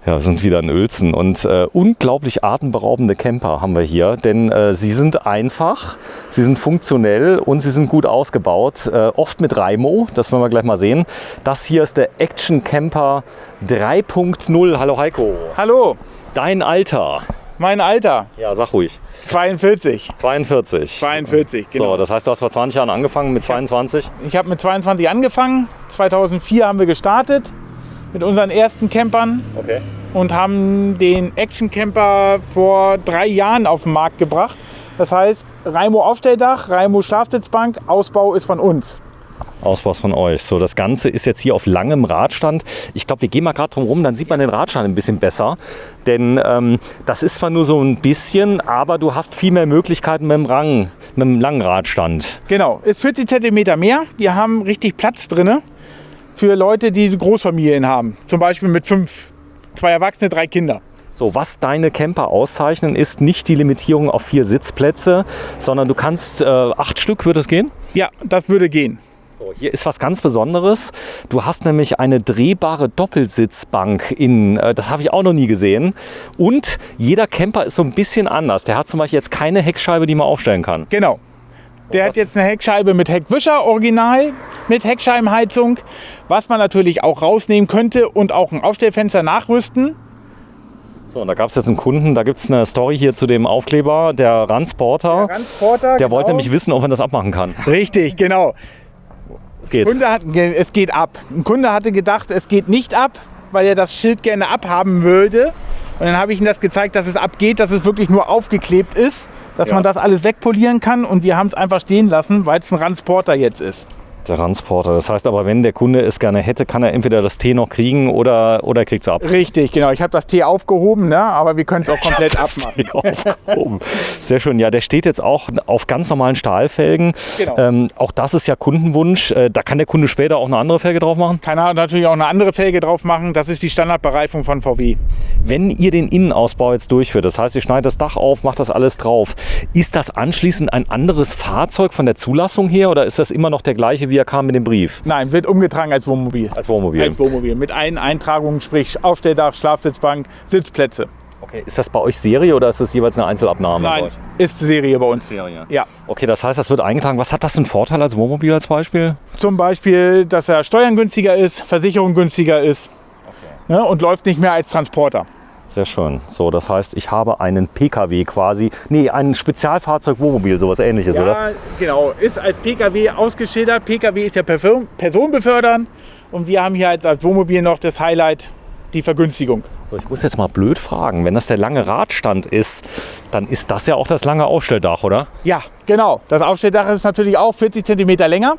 Ja, wir sind wieder in Uelzen und unglaublich atemberaubende Camper haben wir hier, denn sie sind einfach, sie sind funktionell und sie sind gut ausgebaut, oft mit Raimo, das wollen wir gleich mal sehen. Das hier ist der Action Camper 3.0. Hallo Heiko. Hallo. Dein Alter? Mein Alter? Ja, sag ruhig. 42. 42. 42, genau. So, das heißt, du hast vor 20 Jahren angefangen mit 22? Ich habe mit 22 angefangen, 2004 haben wir gestartet mit unseren ersten Campern. Okay. Und haben den Action Camper vor 3 Jahren auf den Markt gebracht. Das heißt, Raimo Aufstelldach, Raimo Schlafsitzbank, Ausbau ist von uns. Ausbau ist von euch. So, das Ganze ist jetzt hier auf langem Radstand. Ich glaube, wir gehen mal gerade drum rum, dann sieht man den Radstand ein bisschen besser. Denn das ist zwar nur so ein bisschen, aber du hast viel mehr Möglichkeiten mit dem langen Radstand. Genau, ist 40 cm mehr. Wir haben richtig Platz drin für Leute, die Großfamilien haben. Zum Beispiel mit 2 Erwachsene, 3 Kinder. So, was deine Camper auszeichnen, ist nicht die Limitierung auf 4 Sitzplätze, sondern du kannst 8 Stück, würde es gehen? Ja, das würde gehen. So, hier ist was ganz Besonderes. Du hast nämlich eine drehbare Doppelsitzbank innen. Das habe ich auch noch nie gesehen. Und jeder Camper ist so ein bisschen anders. Der hat zum Beispiel jetzt keine Heckscheibe, die man aufstellen kann. Genau. Der hat jetzt eine Heckscheibe mit Heckwischer, original, mit Heckscheibenheizung, was man natürlich auch rausnehmen könnte und auch ein Aufstellfenster nachrüsten. So, und da gab es jetzt einen Kunden, da gibt es eine Story hier zu dem Aufkleber, der Ransporter. Der wollte nämlich wissen, ob man das abmachen kann. Richtig, genau. Es geht. Es geht ab. Ein Kunde hatte gedacht, es geht nicht ab, weil er das Schild gerne abhaben würde. Und dann habe ich ihm das gezeigt, dass es abgeht, dass es wirklich nur aufgeklebt ist. Dass man das alles wegpolieren kann und wir haben es einfach stehen lassen, weil es ein Ransporter jetzt ist. Der Ransporter. Das heißt aber, wenn der Kunde es gerne hätte, kann er entweder das T noch kriegen oder kriegt es ab. Richtig, genau. Ich habe das T aufgehoben, ne? Aber wir können es auch komplett abmachen. Sehr schön. Ja, der steht jetzt auch auf ganz normalen Stahlfelgen. Genau. Auch das ist ja Kundenwunsch. Da kann der Kunde später auch eine andere Felge drauf machen? Kann er natürlich auch eine andere Felge drauf machen. Das ist die Standardbereifung von VW. Wenn ihr den Innenausbau jetzt durchführt, das heißt, ihr schneidet das Dach auf, macht das alles drauf, ist das anschließend ein anderes Fahrzeug von der Zulassung her oder ist das immer noch der gleiche, wie er kam mit dem Brief? Nein, wird umgetragen als Wohnmobil. Als Wohnmobil? Als Wohnmobil. Mit allen Eintragungen, sprich Aufstelldach, Schlafsitzbank, Sitzplätze. Okay. Ist das bei euch Serie oder ist das jeweils eine Einzelabnahme? Nein, ist Serie bei uns. Ist Serie. Ja. Okay, das heißt, das wird eingetragen. Was hat das für einen Vorteil als Wohnmobil als Beispiel? Zum Beispiel, dass er Steuern günstiger ist, Versicherung günstiger ist, ne, und läuft nicht mehr als Transporter. Sehr schön. So, das heißt, ich habe einen PKW quasi, ein Spezialfahrzeug Wohnmobil, sowas Ähnliches, oder? Ja, genau. Ist als PKW ausgeschildert. PKW ist ja Personenbefördern und wir haben hier als Wohnmobil noch das Highlight, die Vergünstigung. So, ich muss jetzt mal blöd fragen, wenn das der lange Radstand ist, dann ist das ja auch das lange Aufstelldach, oder? Ja, genau. Das Aufstelldach ist natürlich auch 40 cm länger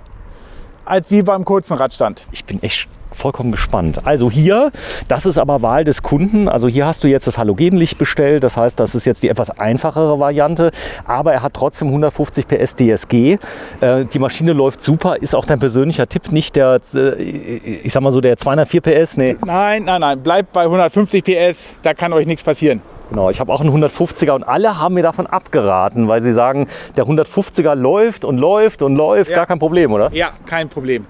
als wie beim kurzen Radstand. Ich bin echt vollkommen gespannt. Also hier, das ist aber Wahl des Kunden. Also hier hast du jetzt das Halogenlicht bestellt. Das heißt, das ist jetzt die etwas einfachere Variante. Aber er hat trotzdem 150 PS DSG. Die Maschine läuft super. Ist auch dein persönlicher Tipp, nicht der, ich sag mal so, der 204 PS? Nee. Nein. Bleibt bei 150 PS. Da kann euch nichts passieren. Genau, ich habe auch einen 150er und alle haben mir davon abgeraten, weil sie sagen, der 150er läuft und läuft und läuft. Ja. Gar kein Problem, oder? Ja, kein Problem.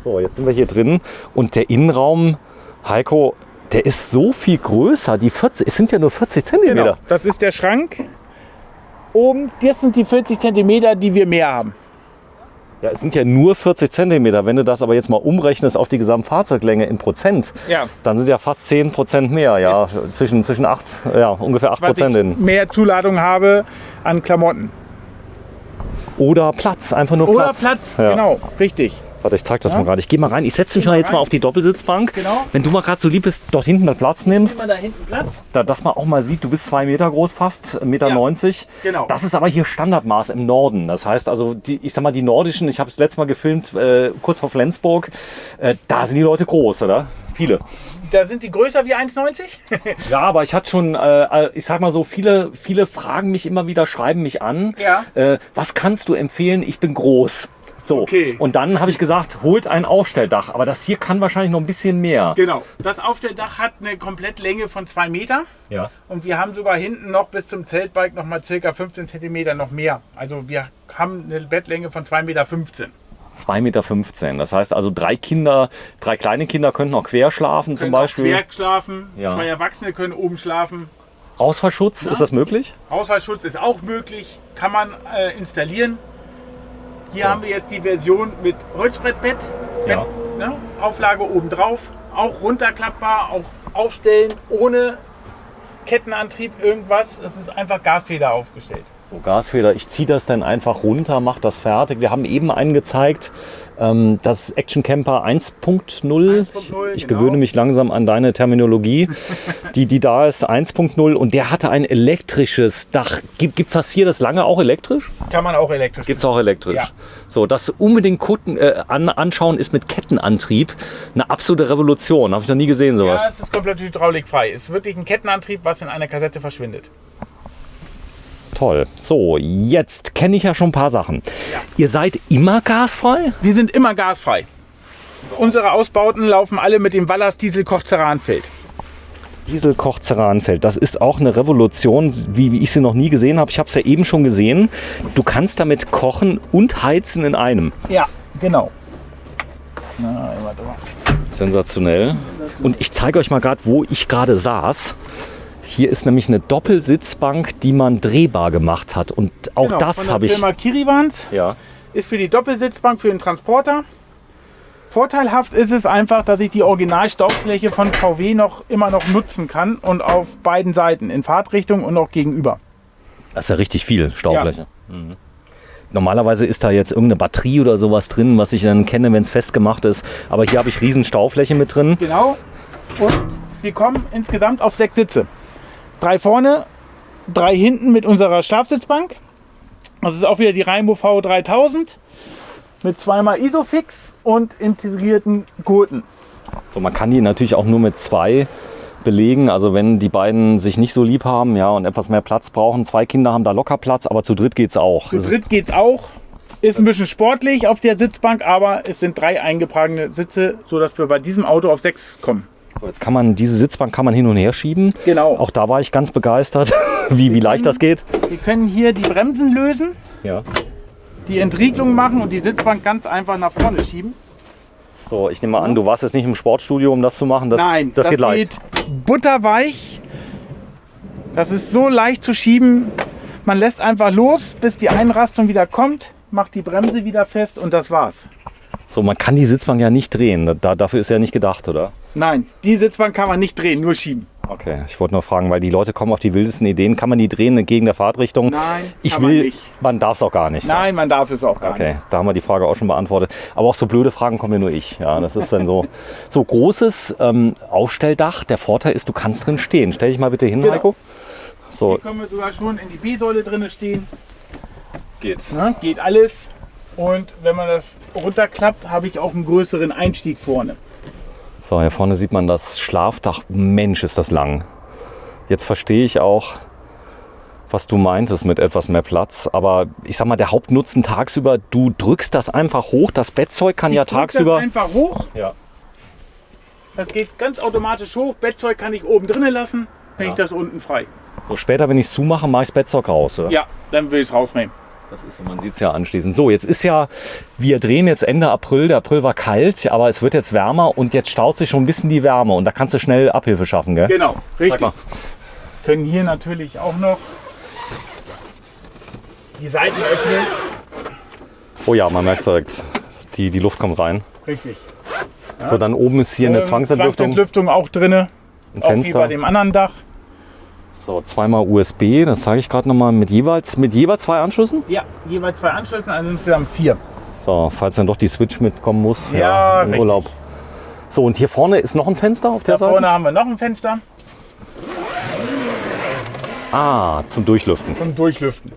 So, jetzt sind wir hier drin und der Innenraum, Heiko, der ist so viel größer. Es sind ja nur 40 cm. Genau, das ist der Schrank. Oben, das sind die 40 cm, die wir mehr haben. Ja, es sind ja nur 40 cm. Wenn du das aber jetzt mal umrechnest auf die Gesamtfahrzeuglänge in Prozent, dann sind ja fast 10% mehr. Ja, zwischen 8, ja, ungefähr 8%. Weil ich mehr Zuladung habe an Klamotten. Oder Platz, einfach nur Platz. Oder Platz, ja. Genau, richtig. Warte, ich zeig das mal gerade. Ich gehe mal rein. Ich setze mich mal jetzt mal auf die Doppelsitzbank. Genau. Wenn du mal gerade so lieb bist, dort hinten den Platz nimmst. Da hinten Platz. Dass man auch mal sieht, du bist 2 Meter groß fast, 1,90 Meter. Ja, genau. Das ist aber hier Standardmaß im Norden. Das heißt also, ich sag mal, die nordischen, ich habe es letztes Mal gefilmt, kurz vor Flensburg, da sind die Leute groß, oder? Viele. Da sind die größer wie 1,90? Ja, aber ich hatte schon, ich sag mal so, viele fragen mich immer wieder, schreiben mich an. Ja. Was kannst du empfehlen? Ich bin groß. So, okay. Und dann habe ich gesagt, holt ein Aufstelldach. Aber das hier kann wahrscheinlich noch ein bisschen mehr. Genau. Das Aufstelldach hat eine Komplettlänge von 2 Meter. Ja. Und wir haben sogar hinten noch bis zum Zeltbalk noch mal ca. 15 cm noch mehr. Also wir haben eine Bettlänge von 2,15 Meter. 2,15 Meter. Das heißt also 3 kleine Kinder könnten auch quer schlafen zum Beispiel. Quer schlafen, Ja. 2 Erwachsene können oben schlafen. Ausfallschutz, ist das möglich? Haushaltsschutz ist auch möglich, kann man installieren. Hier haben wir jetzt die Version mit Holzbrettbett, Ja. ne? Auflage oben drauf, auch runterklappbar, auch aufstellen, ohne Kettenantrieb, irgendwas. Es ist einfach Gasfeder aufgestellt. So, Gasfeder, ich ziehe das dann einfach runter, mache das fertig. Wir haben eben einen gezeigt, das Action Camper 1.0. 1.0, Ich genau. gewöhne mich langsam an deine Terminologie, die da ist, 1.0. Und der hatte ein elektrisches Dach. Gibt es das hier, das lange auch elektrisch? Kann man auch elektrisch. Gibt es auch elektrisch. Ja. So, das unbedingt anschauen ist mit Kettenantrieb eine absolute Revolution. Habe ich noch nie gesehen, sowas. Ja, es ist komplett hydraulikfrei. Es ist wirklich ein Kettenantrieb, was in einer Kassette verschwindet. Toll. So, jetzt kenne ich ja schon ein paar Sachen. Ja. Ihr seid immer gasfrei? Wir sind immer gasfrei. Unsere Ausbauten laufen alle mit dem Wallers Dieselkoch-Ceranfeld. Dieselkoch-Ceranfeld, das ist auch eine Revolution, wie ich sie noch nie gesehen habe. Ich habe es ja eben schon gesehen. Du kannst damit kochen und heizen in einem. Ja, genau. Na, warte mal. Sensationell. Und ich zeige euch mal gerade, wo ich gerade saß. Hier ist nämlich eine Doppelsitzbank, die man drehbar gemacht hat. Und auch Genau, das von habe der ich. Firma Kirivans. Ja. Ist für die Doppelsitzbank für den Transporter. Vorteilhaft ist es einfach, dass ich die Originalstaufläche von VW immer noch nutzen kann und auf beiden Seiten, in Fahrtrichtung und auch gegenüber. Das ist ja richtig viel Staufläche. Mhm. Normalerweise ist da jetzt irgendeine Batterie oder sowas drin, was ich dann kenne, wenn es festgemacht ist. Aber hier habe ich riesen Staufläche mit drin. Genau. Und wir kommen insgesamt auf 6 Sitze. 3 vorne, 3 hinten mit unserer Schlafsitzbank. Das ist auch wieder die Rainbow V3000 mit 2x Isofix und integrierten Gurten. So, man kann die natürlich auch nur mit 2 belegen. Also wenn die beiden sich nicht so lieb haben, ja, und etwas mehr Platz brauchen. 2 Kinder haben da locker Platz, aber zu dritt geht es auch. Zu dritt geht es auch. Ist ein bisschen sportlich auf der Sitzbank, aber es sind 3 eingepragene Sitze, sodass wir bei diesem Auto auf 6 kommen. So, jetzt kann man diese Sitzbank kann man hin und her schieben. Genau. Auch da war ich ganz begeistert, wie leicht das geht. Wir können hier die Bremsen lösen, Ja. die Entriegelung machen und die Sitzbank ganz einfach nach vorne schieben. So, ich nehme mal an, du warst jetzt nicht im Sportstudio, um das zu machen. Nein, das geht leicht. geht butterweich. Das ist so leicht zu schieben. Man lässt einfach los, bis die Einrastung wieder kommt, macht die Bremse wieder fest und das war's. So, man kann die Sitzbank ja nicht drehen. Dafür ist ja nicht gedacht, oder? Nein, die Sitzbank kann man nicht drehen, nur schieben. Okay, ich wollte nur fragen, weil die Leute kommen auf die wildesten Ideen. Kann man die drehen entgegen der Fahrtrichtung? Nein, ich kann man will, nicht. man darf es auch gar nicht. Nein, man darf es auch gar Okay, nicht. da haben wir die Frage auch schon beantwortet. Aber auch so blöde Fragen kommen ja nur ich. Ja, das ist dann so. So großes Aufstelldach. Der Vorteil ist, du kannst drin stehen. Stell dich mal bitte hin, Genau. Heiko. So, Hier können wir sogar schon in die B-Säule drin stehen. geht. Ne? Geht alles. Und wenn man das runterklappt, habe ich auch einen größeren Einstieg vorne. So, hier vorne sieht man das Schlafdach. Mensch, ist das lang. Jetzt verstehe ich auch, was du meintest mit etwas mehr Platz. Aber ich sag mal, der Hauptnutzen tagsüber, du drückst das einfach hoch. Das Bettzeug kann ja Ich drück tagsüber. das einfach hoch. Ja. Das geht ganz automatisch hoch. Bettzeug kann ich oben drinnen lassen, wenn Ja. ich das unten frei. So, später, wenn ich es zumache, mache ich das Bettzeug raus. Oder? Ja, dann will ich es rausnehmen. Das ist so, man sieht es ja anschließend. So, jetzt ist ja, wir drehen jetzt Ende April. Der April war kalt, aber es wird jetzt wärmer und jetzt staut sich schon ein bisschen die Wärme und da kannst du schnell Abhilfe schaffen, gell? Genau, Sag richtig. mal. Können hier natürlich auch noch die Seiten öffnen. Oh ja, man merkt direkt, die Luft kommt rein. Richtig. So, dann oben ist hier eine Zwangsentlüftung, Zwangsentlüftung auch drin. ein Auch wie bei Fenster. dem anderen Dach. So, zweimal USB, das sage ich gerade nochmal, mit jeweils 2 Anschlüssen. Ja, jeweils 2 Anschlüsse, also insgesamt 4. So, falls dann doch die Switch mitkommen muss, Ja, im richtig. Urlaub. So, und hier vorne ist noch ein Fenster auf der Da Seite? vorne haben wir noch ein Fenster Ah, zum Durchlüften. zum Durchlüften.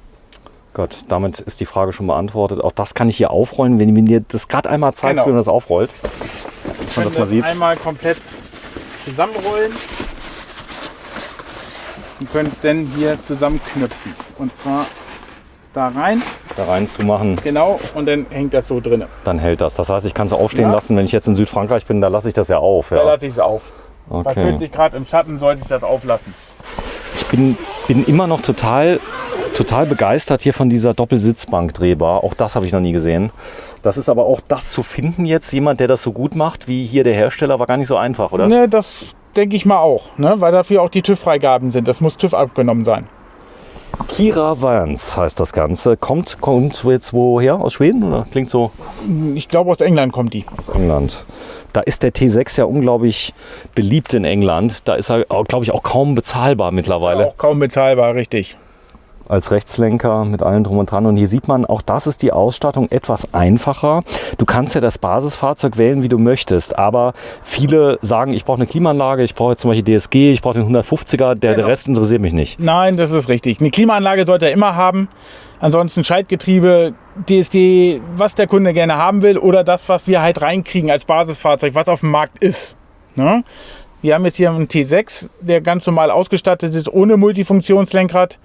Gott, damit ist die Frage schon beantwortet. Auch das kann ich hier aufrollen, wenn du mir das gerade einmal zeigst, Genau. wie man das aufrollt. Dass man das mal sieht. Einmal komplett zusammenrollen und können es dann hier zusammenknüpfen. Und zwar da rein, Da rein zu machen, genau, und dann hängt das so drin. dann hält das. Das heißt, ich kann es aufstehen Ja. lassen. Wenn ich jetzt in Südfrankreich bin, da lasse ich das ja auf. Da Ja. lasse ich es auf. Bei Okay. 40 Grad im Schatten sollte ich das auflassen. Ich bin immer noch total begeistert hier von dieser Doppelsitzbank drehbar. Auch das habe ich noch nie gesehen. Das ist aber auch das zu finden jetzt, jemand, der das so gut macht, wie hier der Hersteller, war gar nicht so einfach, oder? Ne, das denke ich mal auch, ne? Weil dafür auch die TÜV-Freigaben sind. Das muss TÜV abgenommen sein. Kira Vance heißt das Ganze. Kommt jetzt woher? Aus Schweden? Oder klingt so? Ich glaube, aus England kommt die. Aus England. Da ist der T6 ja unglaublich beliebt in England. Da ist er, glaube ich, auch kaum bezahlbar mittlerweile. Auch kaum bezahlbar, richtig. Als Rechtslenker mit allem drum und dran. Und hier sieht man, auch das ist die Ausstattung etwas einfacher. Du kannst ja das Basisfahrzeug wählen, wie du möchtest. Aber viele sagen, ich brauche eine Klimaanlage, ich brauche jetzt zum Beispiel DSG, ich brauche den 150er, der Rest interessiert mich nicht. Nein, das ist richtig. Eine Klimaanlage sollte er immer haben. Ansonsten Schaltgetriebe, DSG, was der Kunde gerne haben will oder das, was wir halt reinkriegen als Basisfahrzeug, was auf dem Markt ist. Ne? Wir haben jetzt hier einen T6, der ganz normal ausgestattet ist, ohne Multifunktionslenkrad.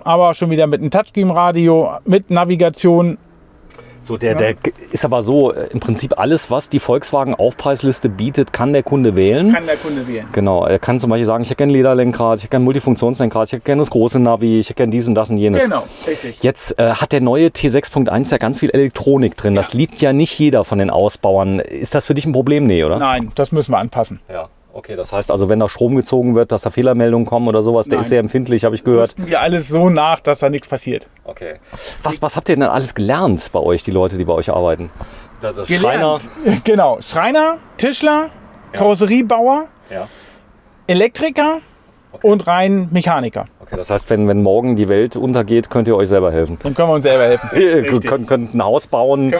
Aber schon wieder mit einem Touchscreen-Radio, mit Navigation. So, der ist aber so, im Prinzip alles, was die Volkswagen-Aufpreisliste bietet, kann der Kunde wählen. Kann der Kunde wählen. Genau, er kann zum Beispiel sagen, ich hätte gerne ein Lederlenkrad, ich hätte gerne ein Multifunktionslenkrad, ich hätte gerne das große Navi, ich hätte gerne dies und das und jenes. Genau, richtig. Jetzt hat der neue T6.1 ja ganz viel Elektronik drin. Das liebt ja nicht jeder von den Ausbauern. Ist das für dich ein Problem? Nee, oder? Nein, das müssen wir anpassen. Ja. Okay, das heißt also, wenn da Strom gezogen wird, dass da Fehlermeldungen kommen oder sowas, der ist sehr empfindlich, habe ich gehört. Rüsten wir alles so nach, dass da nichts passiert. Okay. Was habt ihr denn alles gelernt bei euch, die Leute, die bei euch arbeiten? Das ist Schreiner. Genau, Schreiner, Tischler, Karosseriebauer, Elektriker und rein Mechaniker. Okay, das heißt, wenn morgen die Welt untergeht, könnt ihr euch selber helfen? Dann können wir uns selber helfen. Ihr könnt ein Haus bauen.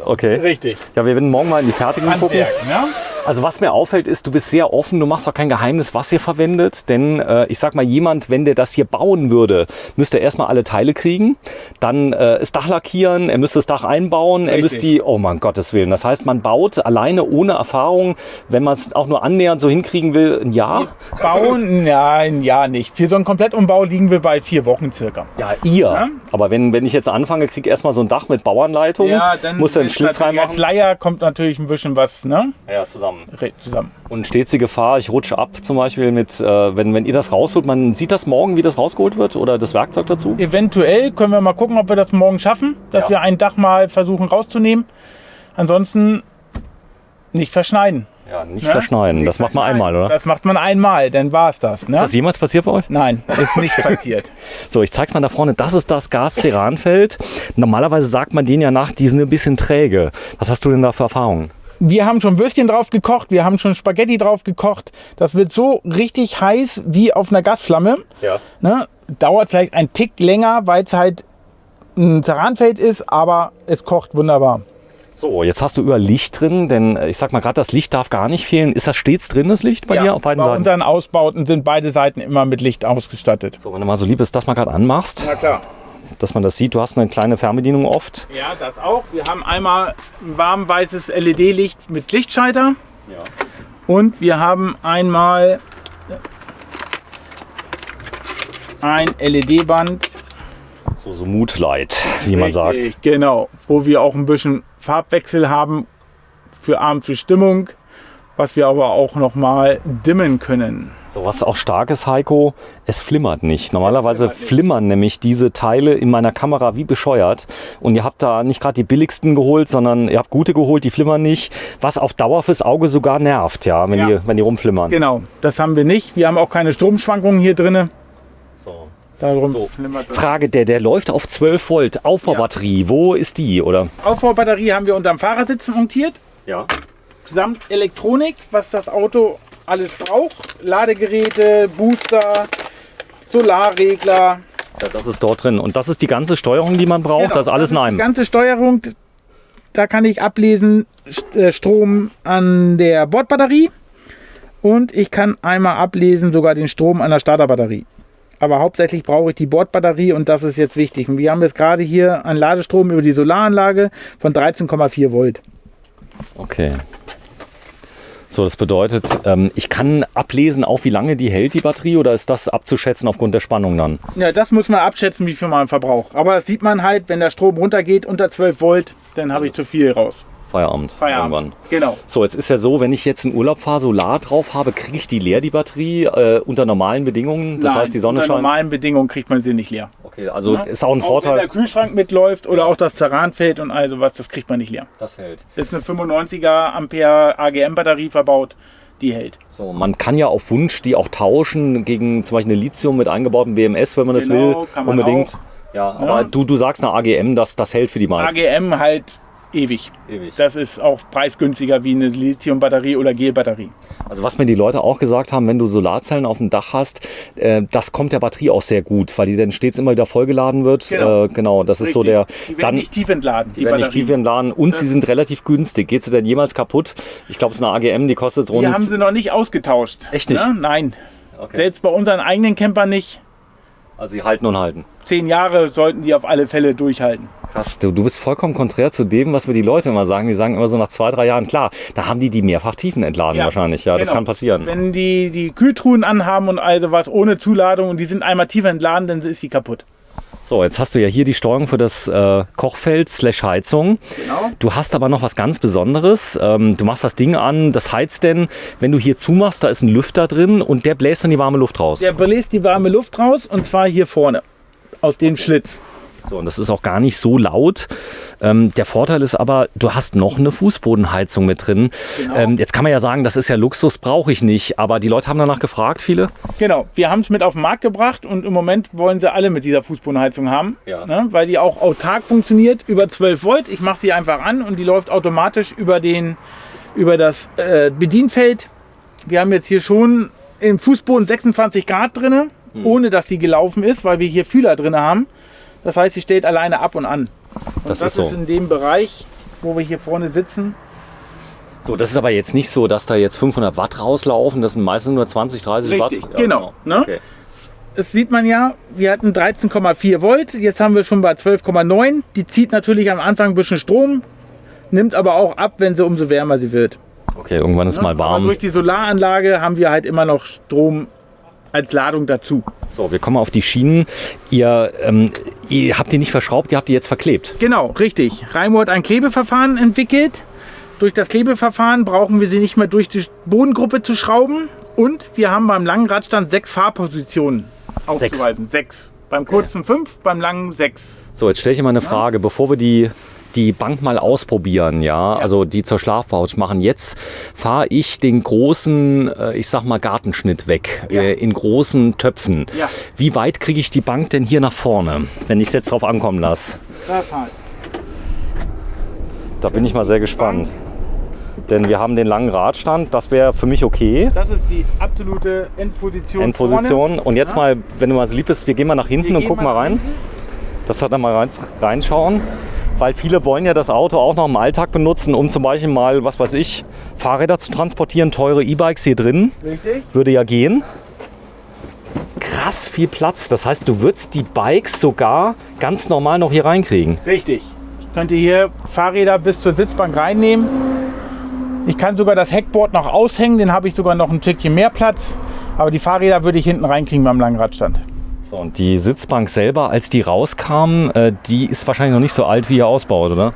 Okay. Richtig. Ja, wir werden morgen mal in die Fertigung gucken. Ja? Also was mir auffällt ist, du bist sehr offen, du machst auch kein Geheimnis, was ihr verwendet. Denn ich sag mal, jemand, wenn der das hier bauen würde, müsste er erstmal alle Teile kriegen, dann das Dach lackieren, er müsste das Dach einbauen, er müsste die, oh mein Gottes Willen. Das heißt, man baut alleine ohne Erfahrung, wenn man es auch nur annähernd so hinkriegen will, ein Jahr? Bauen? Nein, ja nicht. Für so einen Komplettumbau liegen wir bei 4 Wochen circa. Ja, ihr. Ja? Aber wenn ich jetzt anfange, kriege erstmal so ein Dach mit Bauanleitung, muss dann einen Schlitz reinmachen. Als Leier kommt natürlich ein bisschen was, ne? Ja, zusammen. Zusammen. Und stets die Gefahr, ich rutsche ab zum Beispiel mit, wenn ihr das rausholt, man sieht das morgen, wie das rausgeholt wird oder das Werkzeug dazu? Eventuell können wir mal gucken, ob wir das morgen schaffen, dass wir ein Dach mal versuchen rauszunehmen. Ansonsten nicht verschneiden. Ja, nicht verschneiden. Das macht man einmal, oder? Das macht man einmal, dann war es das. Ne? Ist das jemals passiert bei euch? Nein, ist nicht passiert. So, ich zeig's mal da vorne. Das ist das Gas-Ceranfeld. Normalerweise sagt man denen ja nach, die sind ein bisschen träge. Was hast du denn da für Erfahrungen? Wir haben schon Würstchen drauf gekocht, wir haben schon Spaghetti drauf gekocht. Das wird so richtig heiß wie auf einer Gasflamme. Ja. Ne? Dauert vielleicht einen Tick länger, weil es halt ein Ceranfeld ist, aber es kocht wunderbar. So, jetzt hast du über Licht drin, denn ich sag mal gerade, das Licht darf gar nicht fehlen. Ist das stets drin, das Licht bei dir auf beiden Seiten? Bei unseren Ausbauten sind beide Seiten immer mit Licht ausgestattet. So, wenn du mal so lieb bist, das mal gerade anmachst. Na klar. Dass man das sieht, du hast eine kleine Fernbedienung oft. Ja, das auch. Wir haben einmal ein warm-weißes LED-Licht mit Lichtschalter. Ja. Und wir haben einmal ein LED-Band. So Moodlight, wie man sagt. Genau, wo wir auch ein bisschen Farbwechsel haben für Abend für Stimmung, was wir aber auch noch mal dimmen können. So, was auch stark ist, Heiko, es flimmert nicht. Normalerweise flimmern nämlich diese Teile in meiner Kamera wie bescheuert. Und ihr habt da nicht gerade die billigsten geholt, sondern ihr habt gute geholt, die flimmern nicht. Was auf Dauer fürs Auge sogar nervt, ja, wenn die rumflimmern. Genau, das haben wir nicht. Wir haben auch keine Stromschwankungen hier drin. So. Darum So, Frage, der läuft auf 12 Volt, Aufbaubatterie, wo ist die, oder? Aufbaubatterie haben wir unterm Fahrersitz montiert. Ja. Samt Elektronik, was das Auto alles braucht. Ladegeräte, Booster, Solarregler. Ja, das ist dort drin. Und das ist die ganze Steuerung, die man braucht, Genau, das ist alles in einem. Die ganze Steuerung, da kann ich ablesen, Strom an der Bordbatterie. Und ich kann einmal ablesen, sogar den Strom an der Starterbatterie. Aber hauptsächlich brauche ich die Bordbatterie und das ist jetzt wichtig. Und wir haben jetzt gerade hier einen Ladestrom über die Solaranlage von 13,4 Volt. Okay. So, das bedeutet, ich kann ablesen, auch wie lange die hält, die Batterie, oder ist das abzuschätzen aufgrund der Spannung dann? Ja, das muss man abschätzen, wie viel man verbraucht. Aber das sieht man halt, wenn der Strom runtergeht unter 12 Volt, dann habe ich zu viel raus. Feierabend. Irgendwann. Genau. So, jetzt ist ja so, wenn ich jetzt in Urlaub fahre, Solar drauf habe, kriege ich die leer, die Batterie, unter normalen Bedingungen? Das heißt, die Sonne unter scheint? normalen Bedingungen kriegt man sie nicht leer. Okay. Okay, also Ja? ist auch ein Auch Vorteil. wenn der Kühlschrank mitläuft oder auch das Terranfeld und all sowas, das kriegt man nicht leer. Das hält. Ist eine 95er Ampere AGM-Batterie verbaut, die hält. So, man kann ja auf Wunsch die auch tauschen gegen zum Beispiel eine Lithium mit eingebautem BMS, wenn man das Genau, will. kann man Unbedingt. auch. Ja, aber du sagst eine AGM, das hält für die meisten. AGM halt ewig. Ewig. Das ist auch preisgünstiger wie eine Lithium-Batterie oder Gel-Batterie. Also was mir die Leute auch gesagt haben, wenn du Solarzellen auf dem Dach hast, das kommt der Batterie auch sehr gut, weil die dann stets immer wieder vollgeladen wird. Genau, das ist so der... Die werden nicht tief entladen, die werden nicht tief entladen und sie sind relativ günstig. Geht sie denn jemals kaputt? Ich glaube, es ist eine AGM, die kostet rund... Die haben sie noch nicht ausgetauscht. Echt nicht? Ne? Nein. Okay. Selbst bei unseren eigenen Campern nicht. Also sie halten und halten. 10 Jahre sollten die auf alle Fälle durchhalten. Krass, du bist vollkommen konträr zu dem, was wir die Leute immer sagen. Die sagen immer so nach 2, 3 Jahren, klar, da haben die mehrfach Tiefen entladen wahrscheinlich. Ja, das genau. kann passieren. Wenn die Kühltruhen anhaben und all sowas ohne Zuladung und die sind einmal tief entladen, dann ist die kaputt. So, jetzt hast du ja hier die Steuerung für das Kochfeld/Heizung. Genau. Du hast aber noch was ganz Besonderes. Du machst das Ding an, das heizt denn, wenn du hier zumachst, da ist ein Lüfter drin und der bläst dann die warme Luft raus. Der bläst die warme Luft raus und zwar hier vorne, aus dem Schlitz. So, und das ist auch gar nicht so laut. Der Vorteil ist aber, du hast noch eine Fußbodenheizung mit drin. Genau. Jetzt kann man ja sagen, das ist ja Luxus, brauche ich nicht. Aber die Leute haben danach gefragt, viele. Genau, wir haben es mit auf den Markt gebracht und im Moment wollen sie alle mit dieser Fußbodenheizung haben, Ja. ne, weil die auch autark funktioniert, über 12 Volt. Ich mache sie einfach an und die läuft automatisch über das Bedienfeld. Wir haben jetzt hier schon im Fußboden 26 Grad drin, ohne dass die gelaufen ist, weil wir hier Fühler drin haben. Das heißt, sie steht alleine ab und an. Und Das ist so. in dem Bereich, wo wir hier vorne sitzen. So, das ist aber jetzt nicht so, dass da jetzt 500 Watt rauslaufen. Das sind meistens nur 20, 30 Watt. Richtig, genau, ne? Okay. Das sieht man ja, wir hatten 13,4 Volt, jetzt haben wir schon bei 12,9. Die zieht natürlich am Anfang ein bisschen Strom, nimmt aber auch ab, wenn sie umso wärmer sie wird. Okay, irgendwann ist mal Aber warm. durch die Solaranlage haben wir halt immer noch Strom als Ladung dazu. So, wir kommen auf die Schienen. Ihr habt die nicht verschraubt, ihr habt die jetzt verklebt. Genau, richtig. Raimo hat ein Klebeverfahren entwickelt. Durch das Klebeverfahren brauchen wir sie nicht mehr durch die Bodengruppe zu schrauben. Und wir haben beim langen Radstand 6 Fahrpositionen aufzuweisen. 6. Beim kurzen 5, beim langen 6. So, jetzt stelle ich mal eine Frage, bevor wir die Bank mal ausprobieren, ja, also die zur Schlafcouch machen. Jetzt fahre ich den großen, ich sag mal, Gartenschnitt weg, in großen Töpfen. Ja. Wie weit kriege ich die Bank denn hier nach vorne, wenn ich es jetzt drauf ankommen lasse? Da bin ich mal sehr gespannt. Denn wir haben den langen Radstand, das wäre für mich okay. Das ist die absolute Endposition. Endposition. Vorne. Und jetzt mal, wenn du mal so lieb bist, wir gehen mal nach hinten Wir und gehen gucken mal mal rein. hinten. Das hat dann mal reinschauen. Weil viele wollen ja das Auto auch noch im Alltag benutzen, um zum Beispiel mal, was weiß ich, Fahrräder zu transportieren, teure E-Bikes hier drin. Richtig. Würde ja gehen. Krass viel Platz. Das heißt, du würdest die Bikes sogar ganz normal noch hier reinkriegen. Richtig. Ich könnte hier Fahrräder bis zur Sitzbank reinnehmen. Ich kann sogar das Heckboard noch aushängen, den habe ich sogar noch ein Stückchen mehr Platz. Aber die Fahrräder würde ich hinten reinkriegen beim langen Radstand. So, und die Sitzbank selber, als die rauskam, die ist wahrscheinlich noch nicht so alt, wie ihr ausbaut, oder?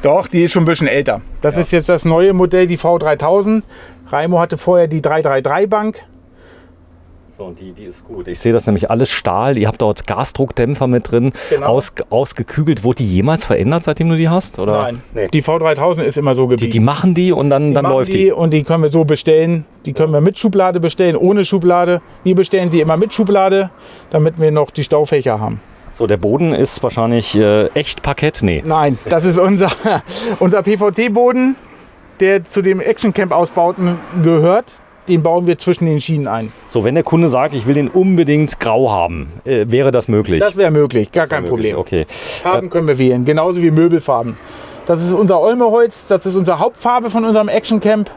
Doch, die ist schon ein bisschen älter. Das ist jetzt das neue Modell, die V3000. Raimo hatte vorher die 333-Bank. So, und die ist gut. Ich sehe das nämlich alles Stahl. Ihr habt dort Gasdruckdämpfer mit drin, Genau. ausgekügelt. Wurde die jemals verändert, seitdem du die hast? Oder? Nein, Nee. die V3000 ist immer so geblieben. Die machen die und dann machen läuft die. Und die können wir so bestellen. Die können wir mit Schublade bestellen, ohne Schublade. Wir bestellen sie immer mit Schublade, damit wir noch die Staufächer haben. So, der Boden ist wahrscheinlich echt Parkett? Nee. Nein, das ist unser PVC-Boden, der zu dem Action-Camp-Ausbauten gehört. Den bauen wir zwischen den Schienen ein. So, wenn der Kunde sagt, ich will den unbedingt grau haben, wäre das möglich? Das wäre möglich, gar kein Möglich, Problem. Okay. Farben können wir wählen, genauso wie Möbelfarben. Das ist unser Olmeholz, das ist unsere Hauptfarbe von unserem Action Camp,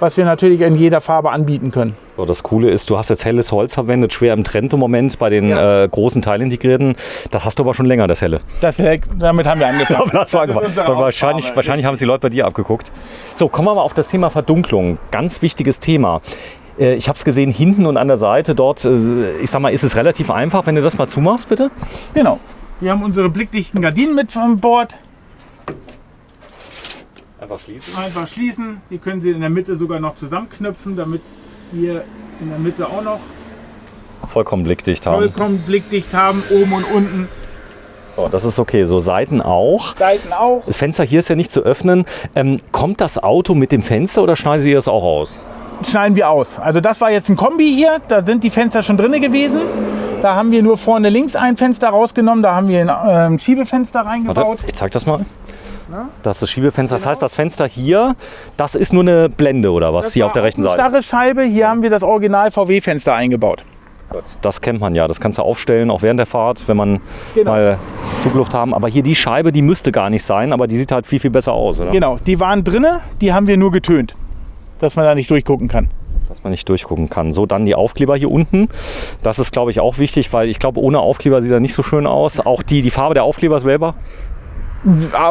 was wir natürlich in jeder Farbe anbieten können. So, das Coole ist, du hast jetzt helles Holz verwendet, schwer im Trend im Moment bei den Ja. großen Teilintegrierten. Das hast du aber schon länger, das helle. Damit haben wir angefangen. Das war ist unsere wahrscheinlich Hauptfarbe. haben es die Leute bei dir abgeguckt. So, kommen wir mal auf das Thema Verdunklung. Ganz wichtiges Thema. Ich habe es gesehen, hinten und an der Seite dort, ich sag mal, ist es relativ einfach, wenn du das mal zumachst, bitte? Genau. Wir haben unsere blickdichten Gardinen mit an Bord. Einfach schließen. Einfach schließen. Die können Sie in der Mitte sogar noch zusammenknüpfen, damit wir in der Mitte auch noch Vollkommen blickdicht haben. Vollkommen blickdicht haben, oben und unten. So, das ist okay. So Seiten auch. Seiten auch. Das Fenster hier ist ja nicht zu öffnen. Kommt das Auto mit dem Fenster oder schneiden Sie das auch aus? Schneiden wir aus. Also das war jetzt ein Kombi hier. Da sind die Fenster schon drin gewesen. Da haben wir nur vorne links ein Fenster rausgenommen. Da haben wir ein Schiebefenster reingebaut. Warte, ich zeig das mal. Na? Das ist das Schiebefenster. Genau. Das heißt, das Fenster hier, das ist nur eine Blende oder was? Das Hier war auf der rechten eine Seite. starre Scheibe. Hier haben wir das Original VW-Fenster eingebaut. Das kennt man ja. Das kannst du aufstellen, auch während der Fahrt, wenn man Genau. mal Zugluft haben. Aber hier die Scheibe, die müsste gar nicht sein, aber die sieht halt viel, viel besser aus, oder? Genau, die waren drinne. Die haben wir nur getönt, dass man da nicht durchgucken kann. Dass man nicht durchgucken kann. So, dann die Aufkleber hier unten. Das ist, glaube ich, auch wichtig, weil ich glaube, ohne Aufkleber sieht er nicht so schön aus. Auch die Farbe der Aufkleber ist wählbar.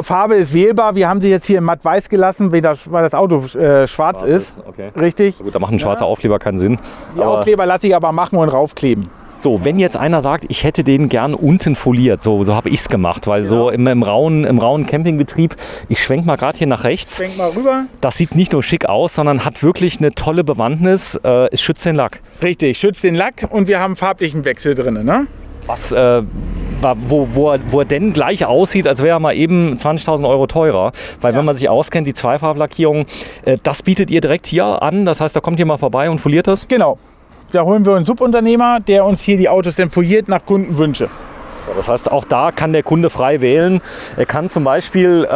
Farbe ist wählbar. Wir haben sie jetzt hier in matt weiß gelassen, weil das Auto schwarz ist. Okay. Richtig. Gut, da macht ein schwarzer Aufkleber keinen Sinn. Die Aber Aufkleber lasse ich aber machen und raufkleben. so, wenn jetzt einer sagt, ich hätte den gern unten foliert, so habe ich es gemacht, weil so im rauen Campingbetrieb, ich schwenke mal gerade hier nach rechts, Schwenk mal rüber. das sieht nicht nur schick aus, sondern hat wirklich eine tolle Bewandtnis, es schützt den Lack. Richtig, schützt den Lack und wir haben farblichen Wechsel drin. Ne? Was, wo er denn gleich aussieht, als wäre er mal eben 20.000 Euro teurer. Weil wenn man sich auskennt, die Zweifarblackierung, das bietet ihr direkt hier an. Das heißt, da kommt ihr mal vorbei und foliert das? Genau. Da holen wir einen Subunternehmer, der uns hier die Autos dann foliert nach Kundenwünsche. Das heißt, auch da kann der Kunde frei wählen. Er kann zum Beispiel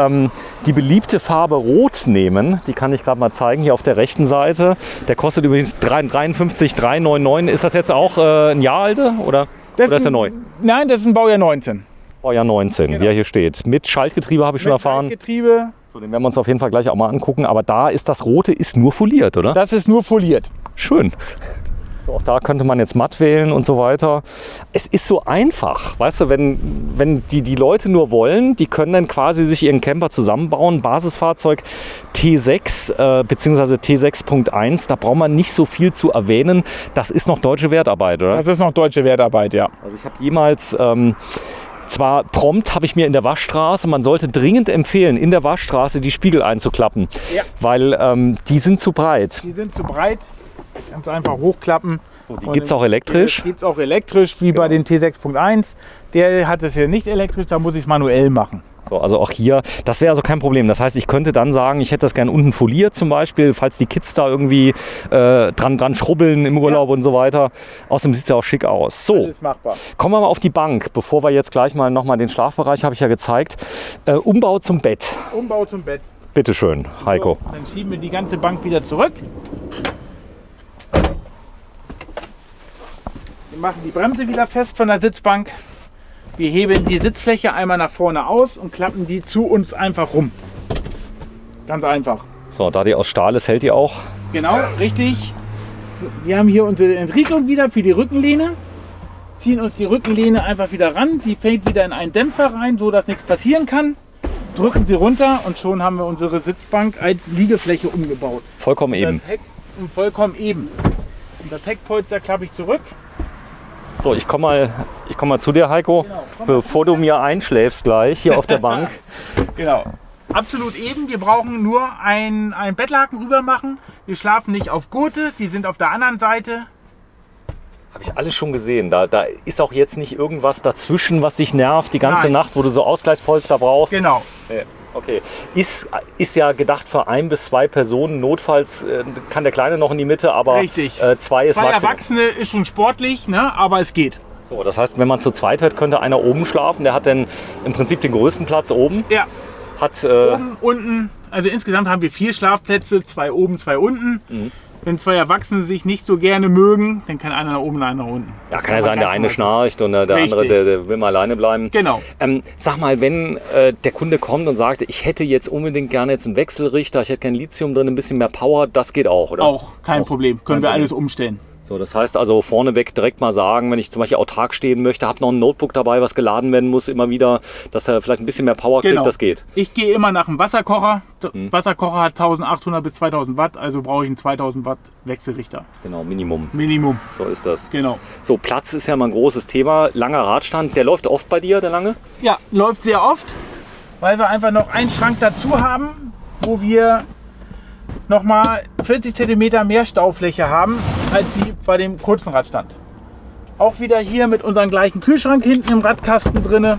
die beliebte Farbe Rot nehmen. Die kann ich gerade mal zeigen, hier auf der rechten Seite. Der kostet übrigens 53.399. Ist das jetzt auch ein Jahr alte oder ist der neu? Nein, das ist ein Baujahr 19. Baujahr 19, Genau. wie er hier steht. Mit Schaltgetriebe habe ich schon erfahren. Getriebe, So, den werden wir uns auf jeden Fall gleich auch mal angucken. Aber da ist das Rote ist nur foliert, oder? das ist nur foliert. Schön. So, auch da könnte man jetzt matt wählen und so weiter. Es ist so einfach, weißt du, wenn die Leute nur wollen, die können dann quasi sich ihren Camper zusammenbauen. Basisfahrzeug T6 bzw. T6.1, da braucht man nicht so viel zu erwähnen. Das ist noch deutsche Wertarbeit, oder? Das ist noch deutsche Wertarbeit, ja. Also ich habe jemals... zwar prompt habe ich mir in der Waschstraße, man sollte dringend empfehlen, in der Waschstraße die Spiegel einzuklappen, Ja. weil die sind zu breit. Die sind zu breit. Ganz einfach hochklappen. So, die gibt es auch elektrisch. Gibt es auch elektrisch, wie bei den T6.1. Der hat es hier nicht elektrisch, da muss ich es manuell machen. So, also auch hier, das wäre also kein Problem. Das heißt, ich könnte dann sagen, ich hätte das gern unten foliert zum Beispiel, falls die Kids da irgendwie dran schrubbeln im Urlaub und so weiter. Außerdem sieht es ja auch schick aus. So, Alles machbar. kommen wir mal auf die Bank, bevor wir jetzt gleich mal nochmal den Schlafbereich, habe ich ja gezeigt. Umbau zum Bett. Umbau zum Bett. Bitte schön, Heiko. So, dann schieben wir die ganze Bank wieder zurück. Wir machen die Bremse wieder fest von der Sitzbank. Wir heben die Sitzfläche einmal nach vorne aus und klappen die zu uns einfach rum. Ganz einfach. So, da die aus Stahl ist, hält die auch. Genau, richtig. So, wir haben hier unsere Entriegelung wieder für die Rückenlehne. Ziehen uns die Rückenlehne einfach wieder ran. Die fällt wieder in einen Dämpfer rein, so dass nichts passieren kann. Drücken sie runter und schon haben wir unsere Sitzbank als Liegefläche umgebaut. Vollkommen eben. Das Heck vollkommen eben. Und das Heckpolster klappe ich zurück. So, ich komm mal zu dir, Heiko, Genau, komm bevor du mir einschläfst gleich hier auf der Bank. Genau. Absolut eben. Wir brauchen nur ein Bettlaken rüber machen. Wir schlafen nicht auf Gurte, die sind auf der anderen Seite. Habe ich alles schon gesehen. Da ist auch jetzt nicht irgendwas dazwischen, was dich nervt die ganze Nein. Nacht, wo du so Ausgleichspolster brauchst. Genau. Okay. Ist ja gedacht für 1 bis 2 Personen. Notfalls kann der Kleine noch in die Mitte, aber Richtig. 2 ist Zwei Maximum. Erwachsene ist schon sportlich, ne? Aber es geht. So, das heißt, wenn man zu zweit hat, könnte einer oben schlafen. Der hat dann im Prinzip den größten Platz oben. Ja. Hat, Oben, unten. Also insgesamt haben wir 4 Schlafplätze, 2 oben, 2 unten. Mhm. Wenn 2 Erwachsene sich nicht so gerne mögen, dann kann einer nach oben und einer nach unten. ja, Das kann ja sein, der eine ganz normal schnarcht und der andere, Richtig. der will mal alleine bleiben. Genau. Sag mal, wenn der Kunde kommt und sagt, ich hätte jetzt unbedingt gerne jetzt einen Wechselrichter, ich hätte kein Lithium drin, ein bisschen mehr Power, das geht auch, oder? Auch kein Problem. Können wir Problem. alles umstellen. So, das heißt also vorneweg direkt mal sagen, wenn ich zum Beispiel autark stehen möchte, habe noch ein Notebook dabei, was geladen werden muss, immer wieder, dass er vielleicht ein bisschen mehr Power kriegt, das geht. Ich gehe immer nach einem Wasserkocher. Der Wasserkocher hat 1800 bis 2000 Watt, also brauche ich einen 2000 Watt Wechselrichter. Genau, Minimum. Minimum. So ist das. Genau. So, Platz ist ja mal ein großes Thema. Langer Radstand, der läuft oft bei dir, der lange? Ja, läuft sehr oft, weil wir einfach noch einen Schrank dazu haben, wo wir nochmal 40 cm mehr Staufläche haben, als sie bei dem kurzen Radstand. Auch wieder hier mit unserem gleichen Kühlschrank hinten im Radkasten drin.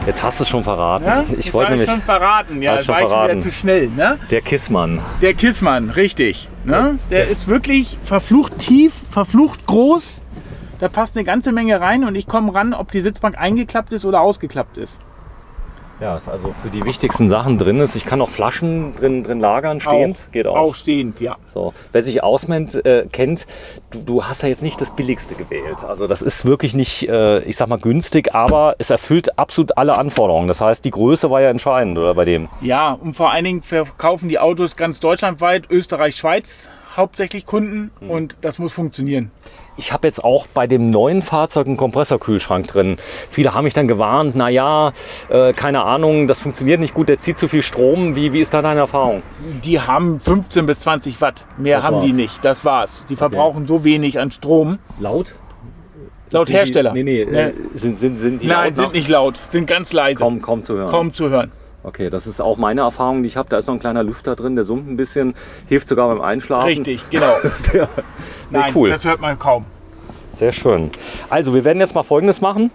Jetzt hast du es schon verraten. Ja? Ich wollte nämlich schon verraten. Ja, hast das schon war ich verraten. wieder zu schnell. Ne? Der Kissmann. Der Kissmann, richtig. Ne? Der ist wirklich verflucht tief, verflucht groß. Da passt eine ganze Menge rein und ich komme ran, ob die Sitzbank eingeklappt ist oder ausgeklappt ist. Ja, ist also für die wichtigsten Sachen drin ist. Ich kann auch Flaschen drin lagern, stehend. Geht auch. Auch stehend, ja. So. Wer sich auskennt, du hast ja jetzt nicht das Billigste gewählt. Also das ist wirklich nicht, ich sag mal, günstig, aber es erfüllt absolut alle Anforderungen. Das heißt, die Größe war ja entscheidend, oder bei dem? Ja, und vor allen Dingen verkaufen die Autos ganz deutschlandweit, Österreich, Schweiz hauptsächlich Kunden und das muss funktionieren. Ich habe jetzt auch bei dem neuen Fahrzeug einen Kompressorkühlschrank drin. Viele haben mich dann gewarnt, naja, keine Ahnung, das funktioniert nicht gut, der zieht zu viel Strom. Wie ist da deine Erfahrung? Die haben 15 bis 20 Watt, mehr Das haben war's. die nicht, das war's. Die verbrauchen so wenig an Strom. Laut? Laut Sind Hersteller. Die, nee, Ne. sind die Nein, laut sind nicht laut, sind ganz leise. kaum zu hören. Kaum zu hören. Okay, das ist auch meine Erfahrung, die ich habe. Da ist noch ein kleiner Lüfter drin, der summt ein bisschen, hilft sogar beim Einschlafen. Richtig, genau. Das ist der, Nein, cool. das hört man kaum. Sehr schön. Also wir werden jetzt mal Folgendes machen.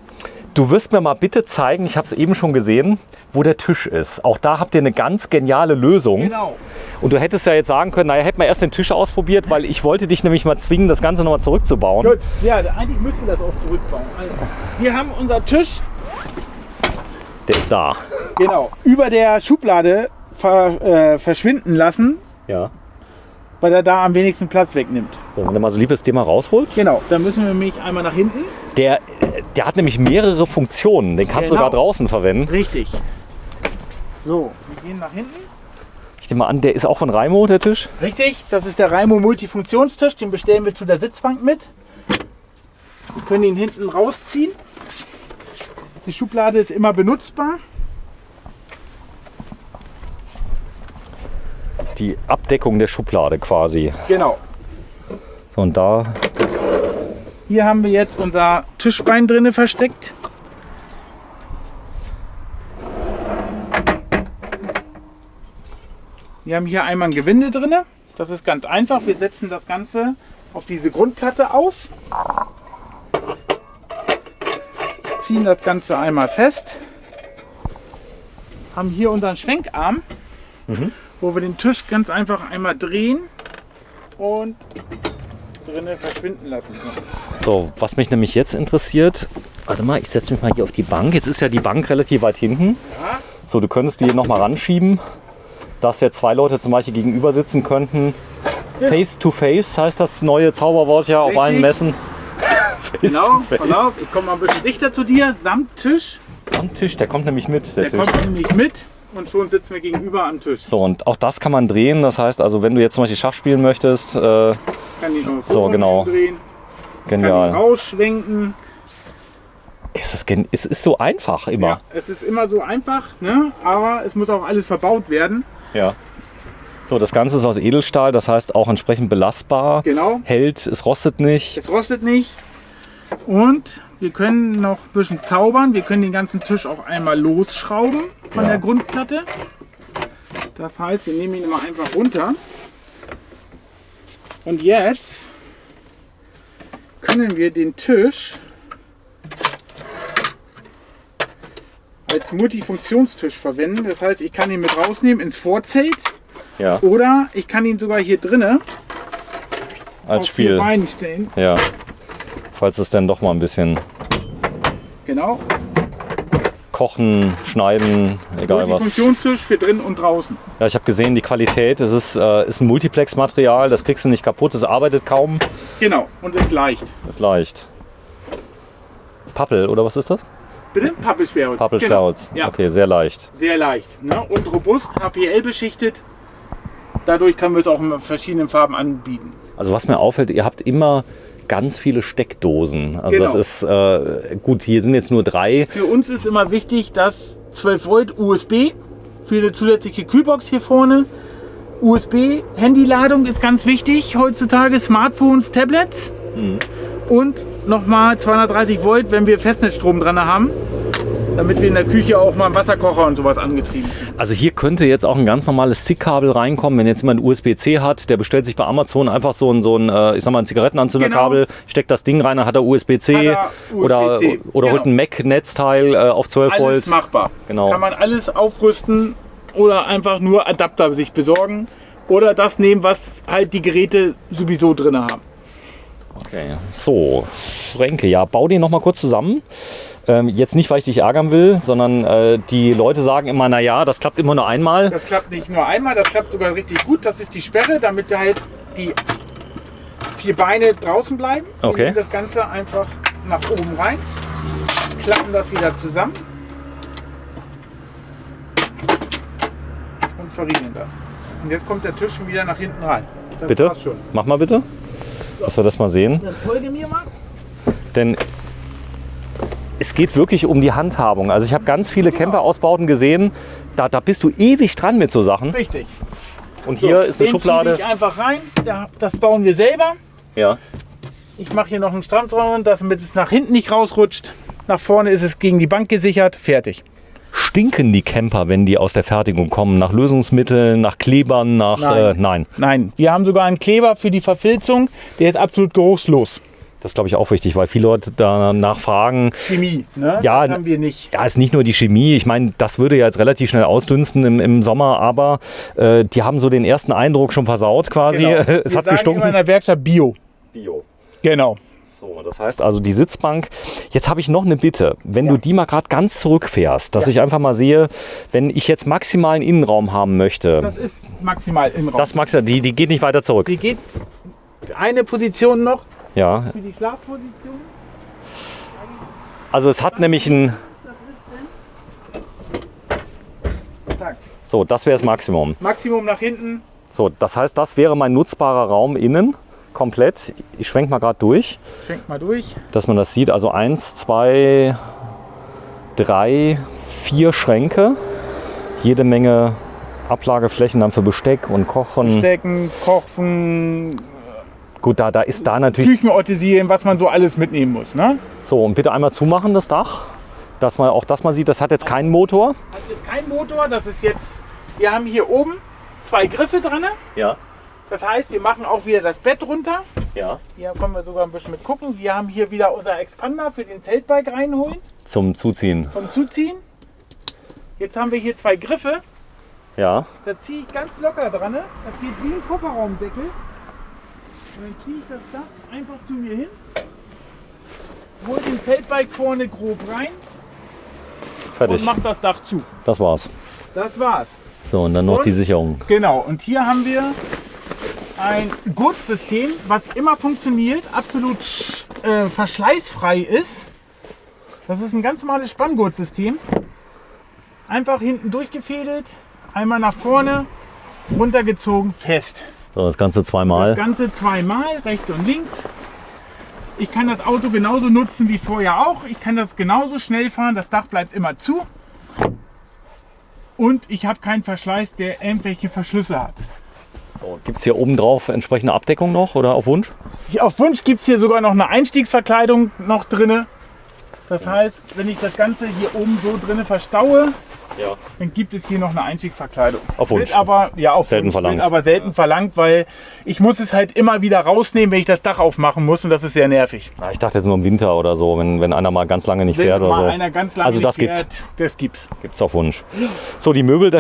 Du wirst mir mal bitte zeigen, ich habe es eben schon gesehen, wo der Tisch ist. Auch da habt ihr eine ganz geniale Lösung. Genau. Und du hättest ja jetzt sagen können, naja, hätten wir erst den Tisch ausprobiert, weil ich wollte dich nämlich mal zwingen, das Ganze nochmal zurückzubauen. Gut. Ja, eigentlich müssen wir das auch zurückbauen. Also, wir haben unser Tisch, Der ist da. genau, über der Schublade verschwinden lassen, Ja. weil er da am wenigsten Platz wegnimmt. So, wenn du mal so lieb bist, den mal rausholst. Genau, dann müssen wir nämlich einmal nach hinten. Der hat nämlich mehrere Funktionen. Den kannst du Genau. sogar draußen verwenden. Richtig. So, wir gehen nach hinten. Ich nehme mal an, der ist auch von Raimo, der Tisch. Richtig, das ist der Raimo Multifunktionstisch, den bestellen wir zu der Sitzbank mit. Wir können ihn hinten rausziehen. Die Schublade ist immer benutzbar. Die Abdeckung der Schublade quasi. Genau. So, und da, Hier haben wir jetzt unser Tischbein drinne versteckt. Wir haben hier einmal ein Gewinde drinne. Das ist ganz einfach. Wir setzen das Ganze auf diese Grundplatte auf. Ziehen das Ganze einmal fest. Haben hier unseren Schwenkarm, wo wir den Tisch ganz einfach einmal drehen und drinnen verschwinden lassen können. so, was mich nämlich jetzt interessiert, warte mal, ich setze mich mal hier auf die Bank. Jetzt ist ja die Bank relativ weit hinten. Ja. So, du könntest die noch mal ranschieben, dass jetzt zwei Leute zum Beispiel gegenüber sitzen könnten. Genau. Face to face heißt das neue Zauberwort ja auf Richtig. allen Messen. Face Genau, to face. pass auf, ich komme mal ein bisschen dichter zu dir, samt Tisch. Am Tisch, der kommt nämlich mit, der Der Tisch. kommt nämlich mit und schon sitzen wir gegenüber am Tisch. So, und auch das kann man drehen. Das heißt, also wenn du jetzt zum Beispiel Schach spielen möchtest, Kann ihn auch So, genau. drehen, kann ihn genial. rausschwenken. Es ist so einfach immer. Ja, es ist immer so einfach, ne? Aber es muss auch alles verbaut werden. Ja. So, das Ganze ist aus Edelstahl, das heißt auch entsprechend belastbar. Genau. Hält, es rostet nicht. Es rostet nicht. Und wir können noch ein bisschen zaubern. Wir können den ganzen Tisch auch einmal losschrauben von Ja. der Grundplatte. Das heißt, wir nehmen ihn immer einfach runter. Und jetzt können wir den Tisch als Multifunktionstisch verwenden. Das heißt, ich kann ihn mit rausnehmen ins Vorzelt Ja, oder ich kann ihn sogar hier drinnen als auf 4 Spiel. Beinen stellen. Ja. Falls es dann doch mal ein bisschen Genau. kochen, schneiden, egal was. Multifunktionstisch für drin und draußen. Ja, ich habe gesehen, die Qualität, es ist ein Multiplex-Material, das kriegst du nicht kaputt, es arbeitet kaum, Genau. Und ist leicht. ist leicht. Pappel, oder was ist das? Bitte? Pappelsperrholz. Pappelsperrholz. Genau. Ja, Okay, sehr leicht. sehr leicht. Ne? Und robust, HPL beschichtet. Dadurch können wir es auch in verschiedenen Farben anbieten. Also was mir auffällt, ihr habt immer ganz viele Steckdosen. Also Genau. das ist, gut, hier sind jetzt nur 3. Für uns ist immer wichtig, dass 12 Volt USB für eine zusätzliche Kühlbox hier vorne. USB, Handyladung ist ganz wichtig heutzutage, Smartphones, Tablets. Und nochmal 230 Volt, wenn wir Festnetzstrom dran haben. damit wir in der Küche auch mal einen Wasserkocher und sowas angetrieben kriegen. Also hier könnte jetzt auch ein ganz normales Stickkabel reinkommen, wenn jetzt jemand USB-C hat, der bestellt sich bei Amazon einfach so ein ich sag mal, ein Zigarettenanzünderkabel, steckt das Ding rein, dann hat er USB-C oder holt ein Mac-Netzteil auf 12 Volt. Alles machbar. Genau. Kann man alles aufrüsten oder einfach nur Adapter sich besorgen oder das nehmen, was halt die Geräte sowieso drin haben. Okay, so, Renke, ja, bau den noch mal kurz zusammen. Jetzt nicht, weil ich dich ärgern will, sondern die Leute sagen immer, naja, das klappt immer nur einmal. Das klappt nicht nur einmal, das klappt sogar richtig gut. Das ist die Sperre, damit halt die 4 Beine draußen bleiben. Okay. Wir nehmen das Ganze einfach nach oben rein, klappen das wieder zusammen und verriegeln das. Und jetzt kommt der Tisch schon wieder nach hinten rein. Das Bitte? war's schon. Mach mal bitte, dass wir das mal sehen. Dann folge mir mal. Denn es geht wirklich um die Handhabung. Also ich habe ganz viele Camper-Ausbauten gesehen, da bist du ewig dran mit so Sachen. Richtig. Und hier ist eine Den Schublade. schiebe ich einfach rein. Das bauen wir selber. Ja. Ich mache hier noch einen Stramm dran, damit es nach hinten nicht rausrutscht. Nach vorne ist es gegen die Bank gesichert. Fertig. Stinken die Camper, wenn die aus der Fertigung kommen? Nach Lösungsmitteln, nach Klebern, nach... Nein. Nein. Wir haben sogar einen Kleber für die Verfilzung. Der ist absolut geruchslos. Das ist, glaube ich, auch wichtig, weil viele Leute danach fragen. Chemie, ne? Ja, das haben wir nicht. Ja, ist nicht nur die Chemie. Ich meine, das würde ja jetzt relativ schnell ausdünsten im Sommer, aber die haben so den ersten Eindruck schon versaut quasi. Genau. Es wir hat sagen gestunken. immer in der Werkstatt Bio. Bio. Genau. So, das heißt also die Sitzbank. Jetzt habe ich noch eine Bitte. Wenn du die mal gerade ganz zurückfährst, dass ich einfach mal sehe, wenn ich jetzt maximalen Innenraum haben möchte. Das ist maximal im Raum. Das maximal, die geht nicht weiter zurück. Die geht eine Position noch Ja. für die Schlafposition. Also es hat nämlich ein... Zack. So, das wäre das Maximum. Maximum nach hinten. So, das heißt, das wäre mein nutzbarer Raum innen. Komplett. Ich schwenke mal gerade durch, Schenkt mal durch. dass man das sieht. Also 1, 2, 3, 4 Schränke. Jede Menge Ablageflächen dann für Besteck und Kochen. Stecken, Kochen, Gut, da ist da natürlich... Küchenutensilien, was man so alles mitnehmen muss. Ne? So, und bitte einmal zumachen, das Dach. Dass man auch das mal sieht, das hat jetzt keinen Motor. Hat jetzt kein Motor, das ist jetzt... Wir haben hier oben 2 Griffe dran. Ja. Das heißt, wir machen auch wieder das Bett runter. Ja. Hier können wir sogar ein bisschen mit gucken. Wir haben hier wieder unser Expander für den Zeltbike reinholen, Zum Zuziehen. vom Zuziehen. Jetzt haben wir hier 2 Griffe. Ja. Da ziehe ich ganz locker dran. Das geht wie ein Kofferraumdeckel. Und dann ziehe ich das Dach einfach zu mir hin. Hol den Zeltbike vorne grob rein Fertig. und mach das Dach zu. Das war's. Das war's. So, und dann noch Und? die Sicherung. Genau, und hier haben wir ein Gurtsystem, was immer funktioniert, absolut verschleißfrei ist. Das ist ein ganz normales Spanngurtsystem. Einfach hinten durchgefädelt, einmal nach vorne, runtergezogen, fest. So, das Ganze Das zweimal. Ganze zweimal, rechts und links. Ich kann das Auto genauso nutzen wie vorher auch. Ich kann das genauso schnell fahren, das Dach bleibt immer zu. Und ich habe keinen Verschleiß, der irgendwelche Verschlüsse hat. So, gibt es hier oben drauf entsprechende Abdeckung noch oder auf Wunsch? Auf Wunsch gibt es hier sogar noch eine Einstiegsverkleidung noch drin. Das heißt, wenn ich das Ganze hier oben so drin verstaue, Ja. dann gibt es hier noch eine Einstiegsverkleidung. Auf Wunsch. Wird aber, ja, auf Selten Wunsch, verlangt. Wird aber selten verlangt, weil ich muss es halt immer wieder rausnehmen, wenn ich das Dach aufmachen muss und das ist sehr nervig. Ah, ich dachte jetzt nur im Winter oder so, wenn einer mal ganz lange nicht Wenn fährt oder mal so. einer ganz lange Also das nicht gibt's. fährt, das gibt's. Gibt's auf Wunsch. So, die Möbel,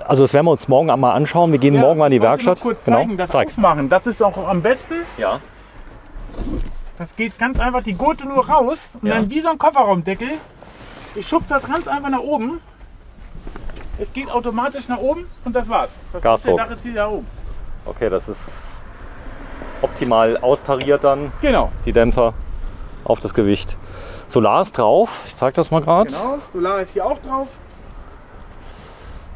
also das werden wir uns morgen einmal anschauen. Wir gehen morgen mal in die ich wollte Werkstatt. nur kurz zeigen, das Zeig. Aufmachen, das ist auch am besten. Ja. Das geht ganz einfach die Gurte nur raus und Ja. dann wie so ein Kofferraumdeckel. Ich schub das ganz einfach nach oben. Es geht automatisch nach oben und das war's. Das Gasdruck. Dach ist wieder da oben. Okay, das ist optimal austariert dann, Genau. die Dämpfer auf das Gewicht. Solar ist drauf. Ich zeige das mal gerade. Genau. Solar ist hier auch drauf.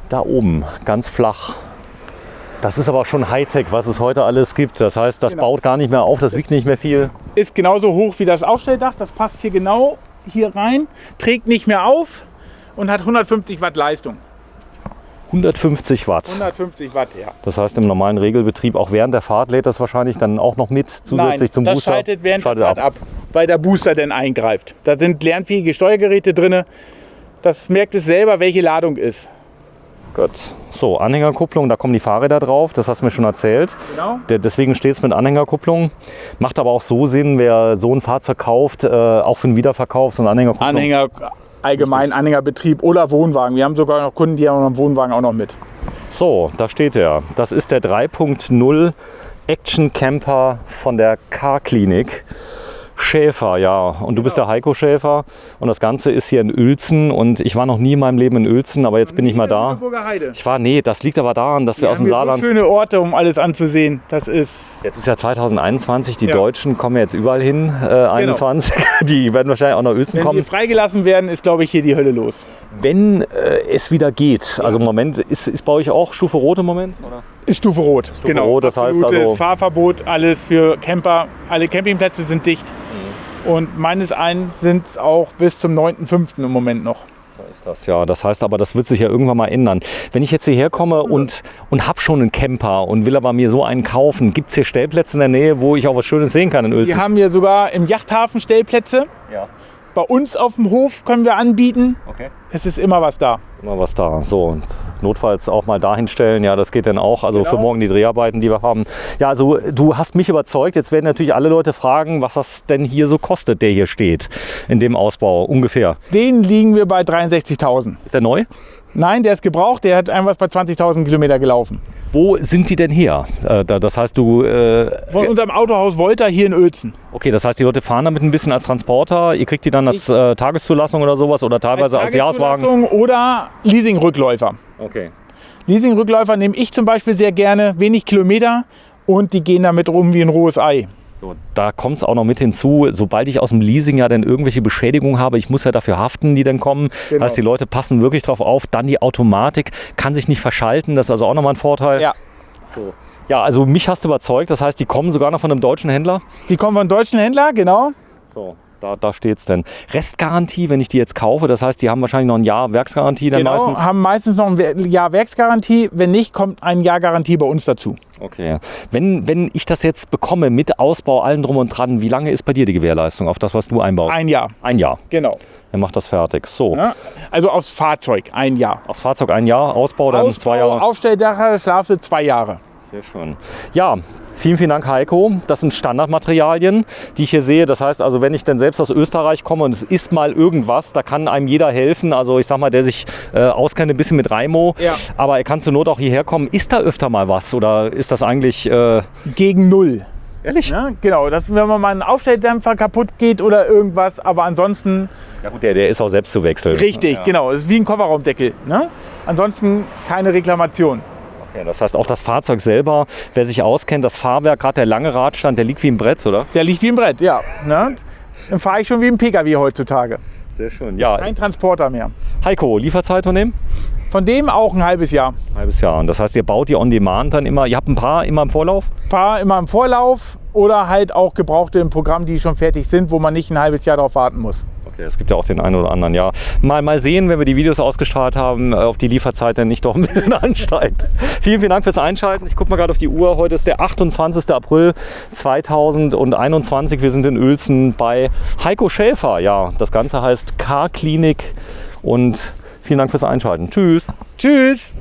Da oben, ganz flach. Das ist aber schon Hightech, was es heute alles gibt. Das heißt, das Genau. baut gar nicht mehr auf, das wiegt nicht mehr viel. Ist genauso hoch wie das Aufstelldach. Das passt hier genau hier rein. Trägt nicht mehr auf und hat 150 Watt Leistung. 150 Watt. 150 Watt, ja. Das heißt, im normalen Regelbetrieb, auch während der Fahrt, lädt das wahrscheinlich dann auch noch mit zusätzlich Nein, zum das Booster. schaltet während der Schaltet Fahrt ab, weil der Booster dann eingreift. Da sind lernfähige Steuergeräte drin. Das merkt es selber, welche Ladung ist. Gut. So, Anhängerkupplung, da kommen die Fahrräder drauf, das hast du mir schon erzählt. Genau. Deswegen steht es mit Anhängerkupplung. Macht aber auch so Sinn, wer so ein Fahrzeug kauft, auch für den Wiederverkauf, so eine Anhängerkupplung. Anhänger, allgemein Anhängerbetrieb oder Wohnwagen. Wir haben sogar noch Kunden, die haben einen Wohnwagen auch noch mit. So, da steht er. Das ist der 3.0 Action Camper von der Car-Klinik. Schäfer, ja. Und du bist der Heiko Schäfer. Und das Ganze ist hier in Uelzen. Und ich war noch nie in meinem Leben in Uelzen, aber jetzt bin ich mal da. Nee, das liegt aber daran, dass wir aus dem Saarland... So schöne Orte, um alles anzusehen. Das ist... Jetzt ist ja 2021, die Deutschen kommen jetzt überall hin, 21. Die werden wahrscheinlich auch nach Uelzen kommen. Wenn die freigelassen werden, ist, glaube ich, hier die Hölle los. Wenn es wieder geht, also im Moment, ist bei euch auch Stufe Rot im Moment? Oder? Ist Stufe Rot, genau. Rot, das heißt also Fahrverbot, alles für Camper. Alle Campingplätze sind dicht. Und meines Erachtens sind es auch bis zum 9.5. im Moment noch. So ist das, ja. Das heißt aber, das wird sich ja irgendwann mal ändern. Wenn ich jetzt hierher komme und habe schon einen Camper und will aber mir so einen kaufen, gibt es hier Stellplätze in der Nähe, wo ich auch was Schönes sehen kann in Uelzen? Wir haben hier sogar im Yachthafen Stellplätze. Ja. Bei uns auf dem Hof können wir anbieten. Okay. Es ist immer was da. Immer was da. So, und notfalls auch mal dahin stellen. Ja, das geht dann auch. Also für morgen die Dreharbeiten, die wir haben. Ja, also du hast mich überzeugt. Jetzt werden natürlich alle Leute fragen, was das denn hier so kostet, der hier steht, in dem Ausbau ungefähr. Den liegen wir bei 63.000. Ist der neu? Nein, der ist gebraucht. Der hat einfach bei 20.000 Kilometer gelaufen. Wo sind die denn her? Das heißt, du... Von unserem Autohaus Volta hier in Uelzen. Okay, das heißt, die Leute fahren damit ein bisschen als Transporter. Ihr kriegt die dann als Tageszulassung oder sowas oder teilweise als Jahreswagen? Oder Leasingrückläufer. Okay. Leasingrückläufer nehme ich zum Beispiel sehr gerne. Wenig Kilometer und die gehen damit rum wie ein rohes Ei. So, da kommt es auch noch mit hinzu, sobald ich aus dem Leasing ja dann irgendwelche Beschädigungen habe, ich muss ja dafür haften, die dann kommen. Genau. Heißt, die Leute passen wirklich drauf auf. Dann die Automatik kann sich nicht verschalten, das ist also auch nochmal ein Vorteil. Ja. So. Ja, also mich hast du überzeugt, das heißt, die kommen sogar noch von einem deutschen Händler? Die kommen von einem deutschen Händler, genau. So. Da steht es denn. Restgarantie, wenn ich die jetzt kaufe, das heißt, die haben wahrscheinlich noch ein Jahr Werksgarantie dann meistens? Genau, haben meistens noch ein Jahr Werksgarantie. Wenn nicht, kommt ein Jahr Garantie bei uns dazu. Okay. Wenn ich das jetzt bekomme mit Ausbau, allem drum und dran, wie lange ist bei dir die Gewährleistung auf das, was du einbaust? Ein Jahr. Ein Jahr? Genau. Dann macht das fertig. So. Ja, also aufs Fahrzeug ein Jahr. Aufs Fahrzeug ein Jahr, Ausbau dann 2 Jahre? Aufstelldach, Schlafsitz 2 Jahre. Sehr schön. Ja, vielen Dank, Heiko. Das sind Standardmaterialien, die ich hier sehe. Das heißt also, wenn ich dann selbst aus Österreich komme und es ist mal irgendwas, da kann einem jeder helfen. Also ich sag mal, der sich auskennt ein bisschen mit Raimo, aber er kann zur Not auch hierher kommen. Ist da öfter mal was oder ist das eigentlich... Gegen null. Ehrlich? Ja, genau, wenn mal ein Aufstelldämpfer kaputt geht oder irgendwas, aber ansonsten... Ja gut, der ist auch selbst zu wechseln. Richtig, genau. Das ist wie ein Kofferraumdeckel. Ne? Ansonsten keine Reklamation. Ja, das heißt auch das Fahrzeug selber, wer sich auskennt, das Fahrwerk, gerade der lange Radstand, der liegt wie ein Brett, oder? Der liegt wie ein Brett, ja. Ne? Dann fahre ich schon wie ein PKW heutzutage. Sehr schön. Ja. Kein Transporter mehr. Heiko, Lieferzeit von dem? Von dem auch ein halbes Jahr. Ein halbes Jahr. Und das heißt, ihr baut die on demand dann immer, ihr habt ein paar immer im Vorlauf? Ein paar immer im Vorlauf oder halt auch Gebrauchte im Programm, die schon fertig sind, wo man nicht ein halbes Jahr darauf warten muss. Okay, es gibt ja auch den einen oder anderen, ja. Mal sehen, wenn wir die Videos ausgestrahlt haben, ob die Lieferzeit dann nicht doch ein bisschen ansteigt. Vielen Dank fürs Einschalten. Ich gucke mal gerade auf die Uhr. Heute ist der 28. April 2021. Wir sind in Uelzen bei Heiko Schäfer. Ja, das Ganze heißt Car-Klinik und vielen Dank fürs Einschalten. Tschüss. Tschüss.